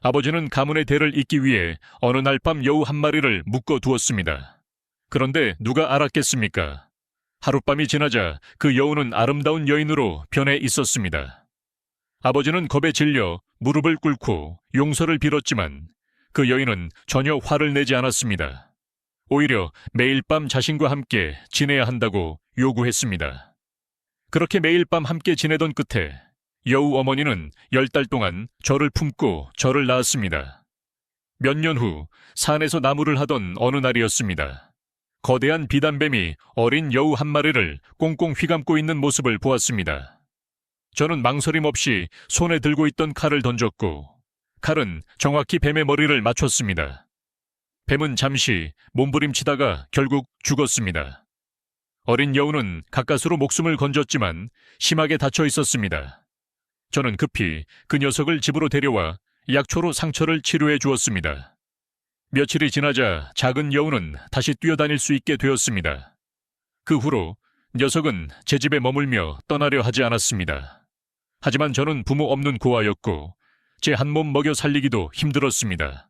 아버지는 가문의 대를 잇기 위해 어느 날 밤 여우 한 마리를 묶어 두었습니다. 그런데 누가 알았겠습니까? 하룻밤이 지나자 그 여우는 아름다운 여인으로 변해 있었습니다. 아버지는 겁에 질려 무릎을 꿇고 용서를 빌었지만 그 여인은 전혀 화를 내지 않았습니다. 오히려 매일 밤 자신과 함께 지내야 한다고 요구했습니다. 그렇게 매일 밤 함께 지내던 끝에 여우 어머니는 10달 동안 저를 품고 저를 낳았습니다. 몇 년 후 산에서 나무를 하던 어느 날이었습니다. 거대한 비단뱀이 어린 여우 한 마리를 꽁꽁 휘감고 있는 모습을 보았습니다. 저는 망설임 없이 손에 들고 있던 칼을 던졌고 칼은 정확히 뱀의 머리를 맞췄습니다. 뱀은 잠시 몸부림치다가 결국 죽었습니다. 어린 여우는 가까스로 목숨을 건졌지만 심하게 다쳐 있었습니다. 저는 급히 그 녀석을 집으로 데려와 약초로 상처를 치료해 주었습니다. 며칠이 지나자 작은 여우는 다시 뛰어다닐 수 있게 되었습니다. 그 후로 녀석은 제 집에 머물며 떠나려 하지 않았습니다. 하지만 저는 부모 없는 고아였고 제 한 몸 먹여 살리기도 힘들었습니다.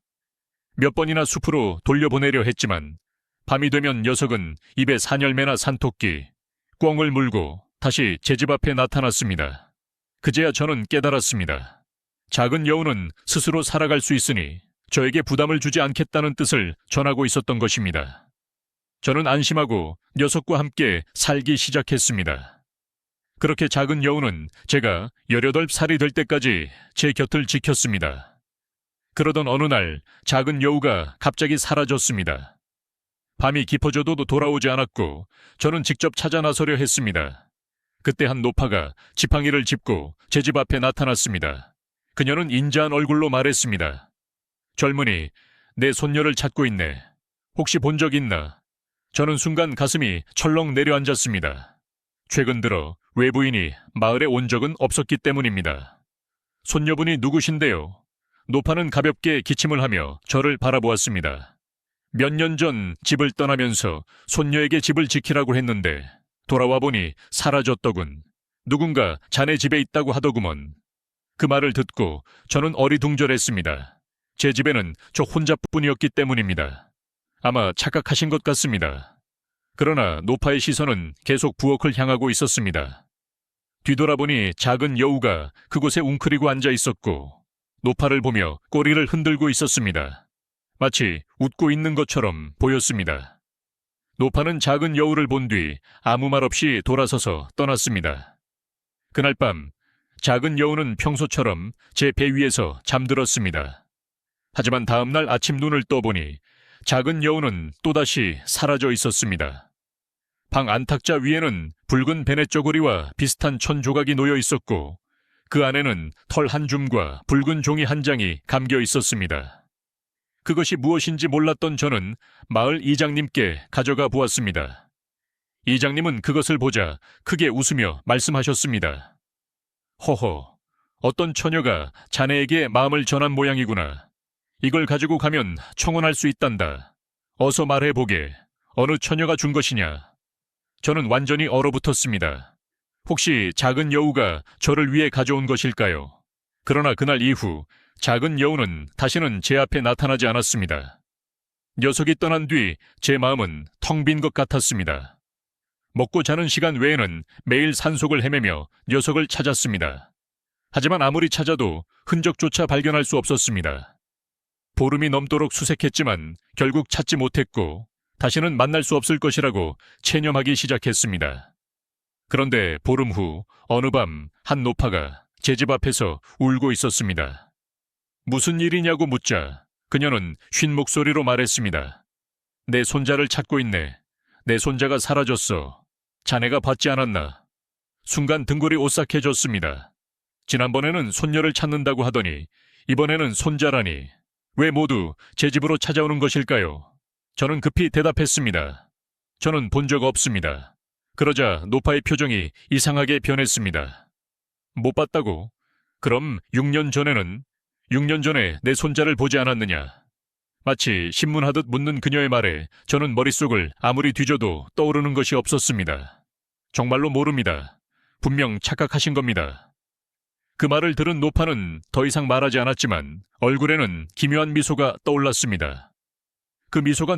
몇 번이나 숲으로 돌려보내려 했지만 밤이 되면 녀석은 입에 산열매나 산토끼, 꿩을 물고 다시 제 집 앞에 나타났습니다. 그제야 저는 깨달았습니다. 작은 여우는 스스로 살아갈 수 있으니 저에게 부담을 주지 않겠다는 뜻을 전하고 있었던 것입니다. 저는 안심하고 녀석과 함께 살기 시작했습니다. 그렇게 작은 여우는 제가 18살이 될 때까지 제 곁을 지켰습니다. 그러던 어느 날 작은 여우가 갑자기 사라졌습니다. 밤이 깊어져도 돌아오지 않았고 저는 직접 찾아 나서려 했습니다. 그때 한 노파가 지팡이를 짚고 제 집 앞에 나타났습니다. 그녀는 인자한 얼굴로 말했습니다. 젊은이, 내 손녀를 찾고 있네. 혹시 본 적 있나? 저는 순간 가슴이 철렁 내려앉았습니다. 최근 들어 외부인이 마을에 온 적은 없었기 때문입니다. 손녀분이 누구신데요? 노파는 가볍게 기침을 하며 저를 바라보았습니다. 몇 년 전 집을 떠나면서 손녀에게 집을 지키라고 했는데 돌아와 보니 사라졌더군. 누군가 자네 집에 있다고 하더구먼. 그 말을 듣고 저는 어리둥절했습니다. 제 집에는 저 혼자뿐이었기 때문입니다. 아마 착각하신 것 같습니다. 그러나 노파의 시선은 계속 부엌을 향하고 있었습니다. 뒤돌아보니 작은 여우가 그곳에 웅크리고 앉아 있었고 노파를 보며 꼬리를 흔들고 있었습니다. 마치 웃고 있는 것처럼 보였습니다. 노파는 작은 여우를 본 뒤 아무 말 없이 돌아서서 떠났습니다. 그날 밤 작은 여우는 평소처럼 제 배 위에서 잠들었습니다. 하지만 다음 날 아침 눈을 떠보니 작은 여우는 또다시 사라져 있었습니다. 방 안탁자 위에는 붉은 베네쩌고리와 비슷한 천 조각이 놓여 있었고 그 안에는 털 한 줌과 붉은 종이 한 장이 감겨 있었습니다. 그것이 무엇인지 몰랐던 저는 마을 이장님께 가져가 보았습니다. 이장님은 그것을 보자 크게 웃으며 말씀하셨습니다. 허허, 어떤 처녀가 자네에게 마음을 전한 모양이구나. 이걸 가지고 가면 청혼할 수 있단다. 어서 말해보게. 어느 처녀가 준 것이냐? 저는 완전히 얼어붙었습니다. 혹시 작은 여우가 저를 위해 가져온 것일까요? 그러나 그날 이후 작은 여우는 다시는 제 앞에 나타나지 않았습니다. 녀석이 떠난 뒤 제 마음은 텅 빈 것 같았습니다. 먹고 자는 시간 외에는 매일 산속을 헤매며 녀석을 찾았습니다. 하지만 아무리 찾아도 흔적조차 발견할 수 없었습니다. 보름이 넘도록 수색했지만 결국 찾지 못했고 다시는 만날 수 없을 것이라고 체념하기 시작했습니다. 그런데 보름 후 어느 밤 한 노파가 제 집 앞에서 울고 있었습니다. 무슨 일이냐고 묻자 그녀는 쉰 목소리로 말했습니다. 내 손자를 찾고 있네. 내 손자가 사라졌어. 자네가 봤지 않았나? 순간 등골이 오싹해졌습니다. 지난번에는 손녀를 찾는다고 하더니 이번에는 손자라니. 왜 모두 제 집으로 찾아오는 것일까요? 저는 급히 대답했습니다. 저는 본 적 없습니다. 그러자 노파의 표정이 이상하게 변했습니다. 못 봤다고? 그럼 6년 전에 내 손자를 보지 않았느냐? 마치 신문하듯 묻는 그녀의 말에 저는 머릿속을 아무리 뒤져도 떠오르는 것이 없었습니다. 정말로 모릅니다. 분명 착각하신 겁니다. 그 말을 들은 노파는 더 이상 말하지 않았지만 얼굴에는 기묘한 미소가 떠올랐습니다. 그 미소가